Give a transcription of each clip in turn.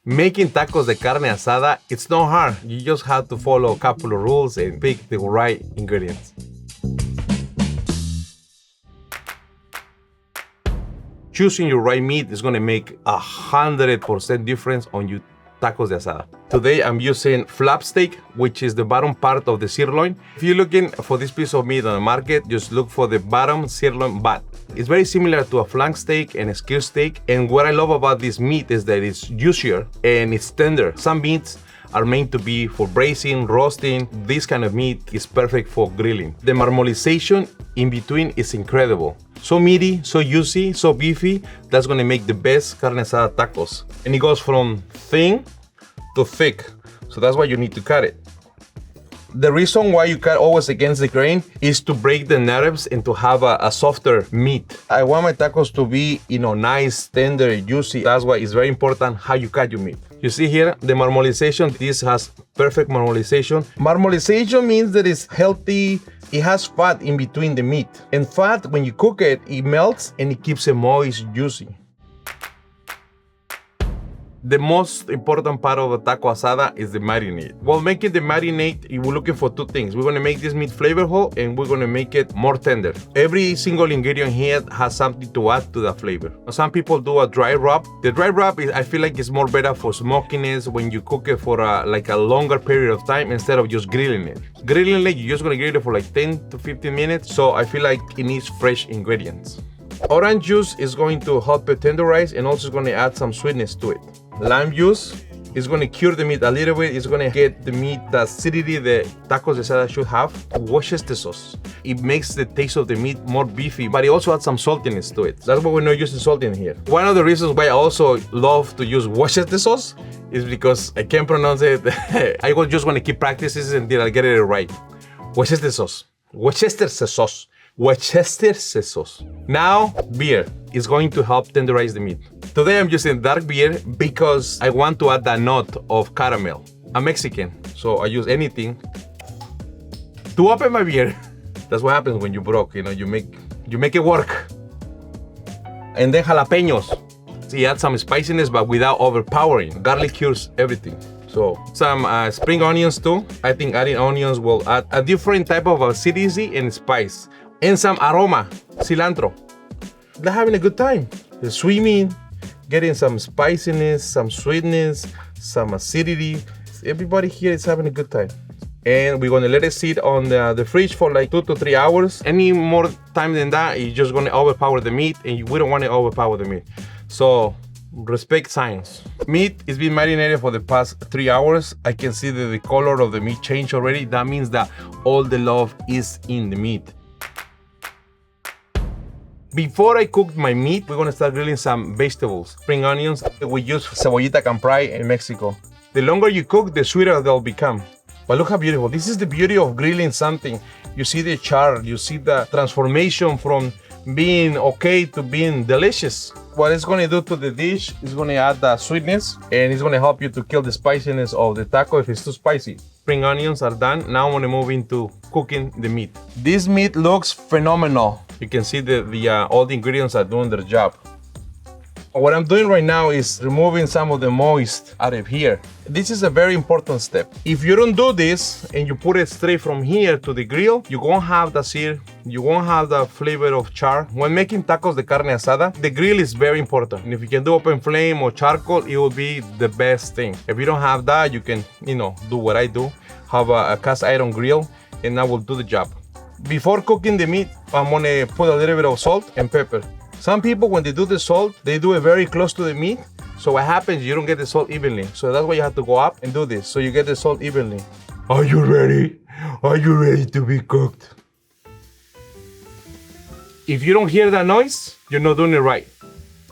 Making tacos de carne asada, it's not hard. You just have to follow a couple of rules and pick the right ingredients. Choosing your right meat is gonna make 100% difference on your tacos de asada. Today I'm using flap steak, which is the bottom part of the sirloin. If you're looking for this piece of meat on the market, just look for the bottom sirloin butt. It's very similar to a flank steak and a skew steak. And what I love about this meat is that it's juicier and it's tender. Some meats are meant to be for braising, roasting. This kind of meat is perfect for grilling. The maramorization in between is incredible. So meaty, so juicy, so beefy. That's gonna make the best carne asada tacos. And it goes from thin to thick. So that's why you need to cut it. The reason why you cut always against the grain is to break the nerves and to have a softer meat. I want my tacos to be, nice, tender, juicy. That's why it's very important how you cut your meat. You see here, the maramorization, this has perfect maramorization. Maramorization means that it's healthy, it has fat in between the meat. And fat, when you cook it, it melts and it keeps it moist, juicy. The most important part of the taco asada is the marinade. While making the marinade, we're looking for two things. We're gonna make this meat flavorful and we're gonna make it more tender. Every single ingredient here has something to add to the flavor. Some people do a dry rub. The dry rub, I feel like it's more better for smokiness when you cook it for a longer period of time instead of just grilling it. Grilling it, you're just gonna grill it for 10 to 15 minutes. So I feel like it needs fresh ingredients. Orange juice is going to help it tenderize and also going to add some sweetness to it. Lime juice is going to cure the meat a little bit. It's going to get the meat the acidity the tacos de asada should have. Worcester sauce. It makes the taste of the meat more beefy, but it also adds some saltiness to it. That's why we're not using salt in here. One of the reasons why I also love to use Worcester sauce is because I can't pronounce it. I just want to keep practicing until I get it right. Worcester sauce. Worcester sauce. Worcester sauce. Now, beer is going to help tenderize the meat. Today I'm using dark beer because I want to add that note of caramel. I'm Mexican, so I use anything to open my beer. That's what happens when you broke, you make it work. And then jalapenos. So you add some spiciness, but without overpowering. Garlic cures everything. So some spring onions too. I think adding onions will add a different type of acidity and spice. And some aroma, cilantro. They're having a good time. They're swimming, getting some spiciness, some sweetness, some acidity. Everybody here is having a good time. And we're gonna let it sit on the fridge for 2 to 3 hours. Any more time than that, it's just gonna overpower the meat, and we don't want to overpower the meat. So respect science. Meat is being marinated for the past 3 hours. I can see that the color of the meat changed already. That means that all the love is in the meat. Before I cook my meat, we're gonna start grilling some vegetables. Spring onions, we use cebollita cambray in Mexico. The longer you cook, the sweeter they'll become. But look how beautiful. This is the beauty of grilling something. You see the char, you see the transformation from being okay to being delicious. What it's gonna do to the dish is gonna add the sweetness, and it's gonna help you to kill the spiciness of the taco if it's too spicy. Spring onions are done. Now I'm gonna move into cooking the meat. This meat looks phenomenal. You can see all the ingredients are doing their job. What I'm doing right now is removing some of the moist out of here. This is a very important step. If you don't do this and you put it straight from here to the grill, you won't have the sear, you won't have the flavor of char. When making tacos de carne asada, the grill is very important. And if you can do open flame or charcoal, it will be the best thing. If you don't have that, you can, do what I do, have a cast iron grill, and that will do the job. Before cooking the meat, I'm gonna put a little bit of salt and pepper. Some people, when they do the salt, they do it very close to the meat. So what happens, you don't get the salt evenly. So that's why you have to go up and do this, so you get the salt evenly. Are you ready? Are you ready to be cooked? If you don't hear that noise, you're not doing it right.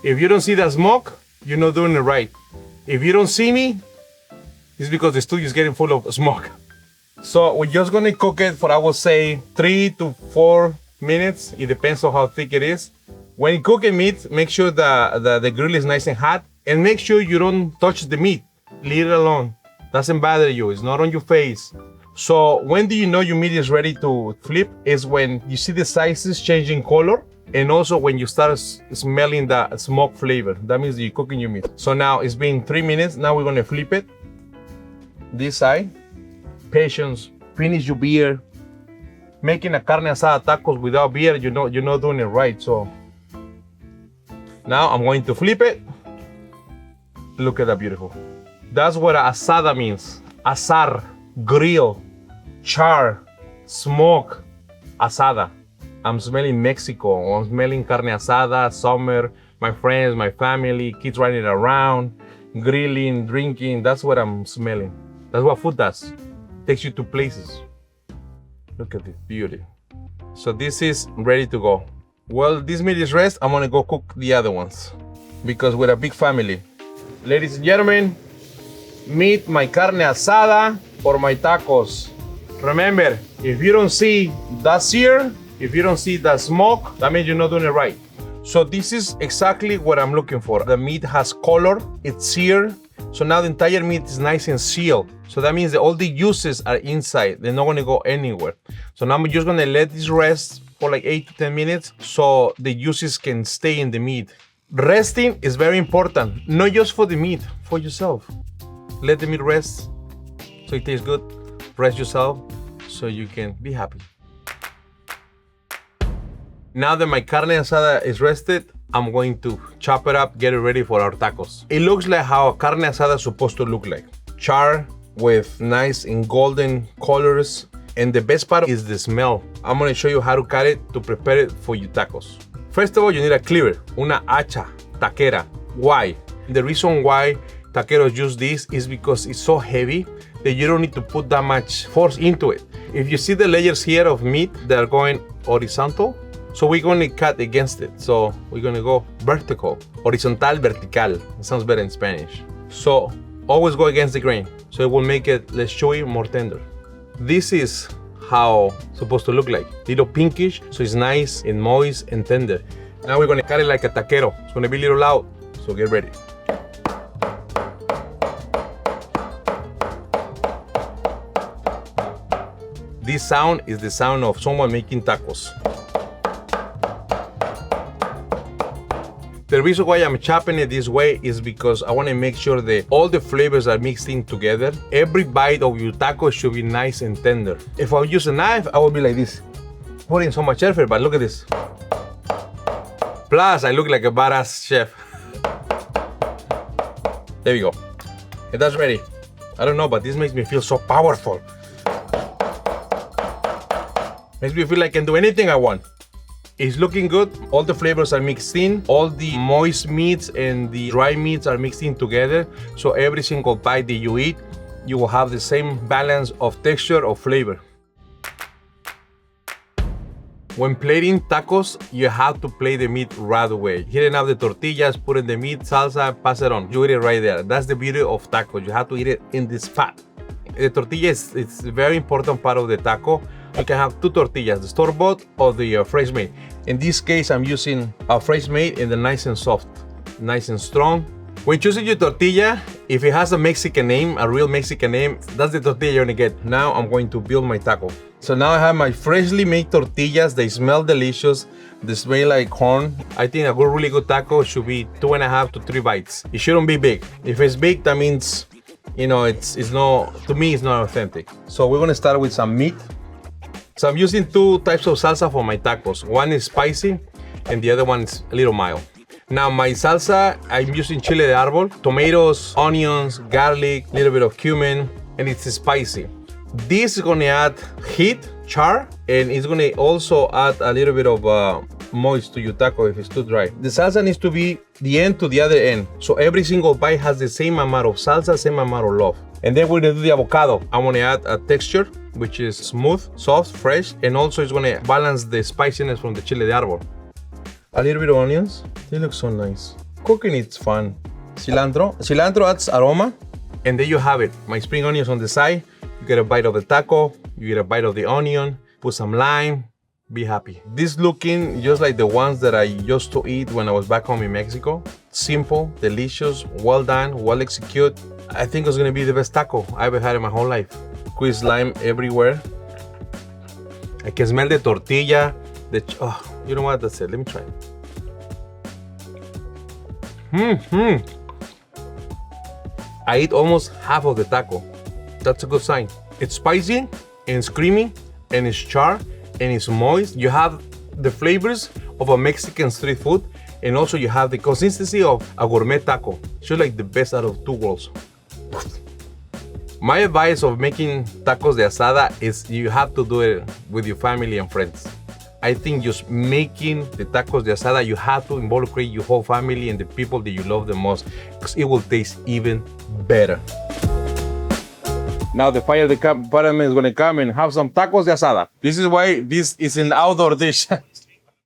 If you don't see that smoke, you're not doing it right. If you don't see me, it's because the studio is getting full of smoke. So we're just gonna cook it for, I would say, 3 to 4 minutes. It depends on how thick it is. When you cook meat, make sure the grill is nice and hot, and make sure you don't touch the meat. Leave it alone. Doesn't bother you. It's not on your face. So when do you know your meat is ready to flip? Is when you see the slices changing color. And also when you start smelling the smoke flavor, that means you're cooking your meat. So now it's been 3 minutes. Now we're gonna flip it. This side. Patience. Finish your beer. Making a carne asada tacos without beer, you're not doing it right. So now I'm going to flip it. Look at that, beautiful. That's what asada means. Asar, grill, char, smoke, asada. I'm smelling Mexico. I'm smelling carne asada, summer, my friends, my family, kids running around, grilling, drinking. That's what I'm smelling. That's what food does. Takes you to places. Look at this beauty. So this is ready to go. Well, this meat is rest. I'm gonna go cook the other ones because we're a big family. Ladies and gentlemen, meet my carne asada for my tacos. Remember, if you don't see that sear, if you don't see the smoke, that means you're not doing it right. So this is exactly what I'm looking for. The meat has color, it's seared. So now the entire meat is nice and sealed. So that means that all the juices are inside. They're not gonna go anywhere. So now I'm just gonna let this rest for like 8 to 10 minutes so the juices can stay in the meat. Resting is very important, not just for the meat, for yourself. Let the meat rest so it tastes good. Rest yourself so you can be happy. Now that my carne asada is rested, I'm going to chop it up, get it ready for our tacos. It looks like how a carne asada is supposed to look like. Char with nice and golden colors. And the best part is the smell. I'm gonna show you how to cut it to prepare it for your tacos. First of all, you need a cleaver, una hacha, taquera. Why? The reason why taqueros use this is because it's so heavy that you don't need to put that much force into it. If you see the layers here of meat that are going horizontal, so we're going to cut against it. So we're going to go vertical, horizontal, vertical. It sounds better in Spanish. So always go against the grain. So it will make it less chewy, more tender. This is how it's supposed to look like. Little pinkish, so it's nice and moist and tender. Now we're going to cut it like a taquero. It's going to be a little loud, so get ready. This sound is the sound of someone making tacos. The reason why I'm chopping it this way is because I want to make sure that all the flavors are mixed in together. Every bite of your taco should be nice and tender. If I use a knife, I would be like this, putting so much effort, but look at this. Plus, I look like a badass chef. There we go. And that's ready. I don't know, but this makes me feel so powerful. Makes me feel like I can do anything I want. It's looking good. All the flavors are mixed in. All the moist meats and the dry meats are mixed in together. So every single bite that you eat, you will have the same balance of texture or flavor. When plating tacos, you have to plate the meat right away. Heating up the tortillas, put in the meat, salsa, pass it on. You eat it right there. That's the beauty of tacos. You have to eat it in the spot. The tortilla it's a very important part of the taco. You can have two tortillas, the store-bought or the fresh made. In this case, I'm using a fresh made and the nice and soft, nice and strong. When choosing your tortilla, if it has a Mexican name, a real Mexican name, that's the tortilla you're gonna get. Now I'm going to build my taco. So now I have my freshly made tortillas. They smell delicious. They smell like corn. I think a really good taco should be 2.5 to 3 bites. It shouldn't be big. If it's big, that means, you know, it's not, to me, it's not authentic. So we're gonna start with some meat. So I'm using 2 types of salsa for my tacos. One is spicy and the other one is a little mild. Now my salsa, I'm using chile de arbol, tomatoes, onions, garlic, a little bit of cumin, and it's spicy. This is gonna add heat, char, and it's gonna also add a little bit of moist to your taco if it's too dry. The salsa needs to be the end to the other end. So every single bite has the same amount of salsa, same amount of love. And then we're gonna do the avocado. I wanna add a texture, which is smooth, soft, fresh, and also it's gonna balance the spiciness from the chile de arbol. A little bit of onions. They look so nice. Cooking it's fun. Cilantro. Cilantro adds aroma. And there you have it. My spring onions on the side. You get a bite of the taco. You get a bite of the onion. Put some lime. Be happy. This looking just like the ones that I used to eat when I was back home in Mexico. Simple, delicious, well done, well executed. I think it's gonna be the best taco I ever had in my whole life. Squeeze lime everywhere. I can smell the tortilla. You know what? That's it. Let me try it. I ate almost half of the taco. That's a good sign. It's spicy and it's creamy and it's charred and it's moist. You have the flavors of a Mexican street food and also you have the consistency of a gourmet taco. It's like the best out of two worlds. My advice of making tacos de asada is you have to do it with your family and friends. I think just making the tacos de asada, you have to involve your whole family and the people that you love the most because it will taste even better. Now the fire department is going to come and have some tacos de asada. This is why this is an outdoor dish.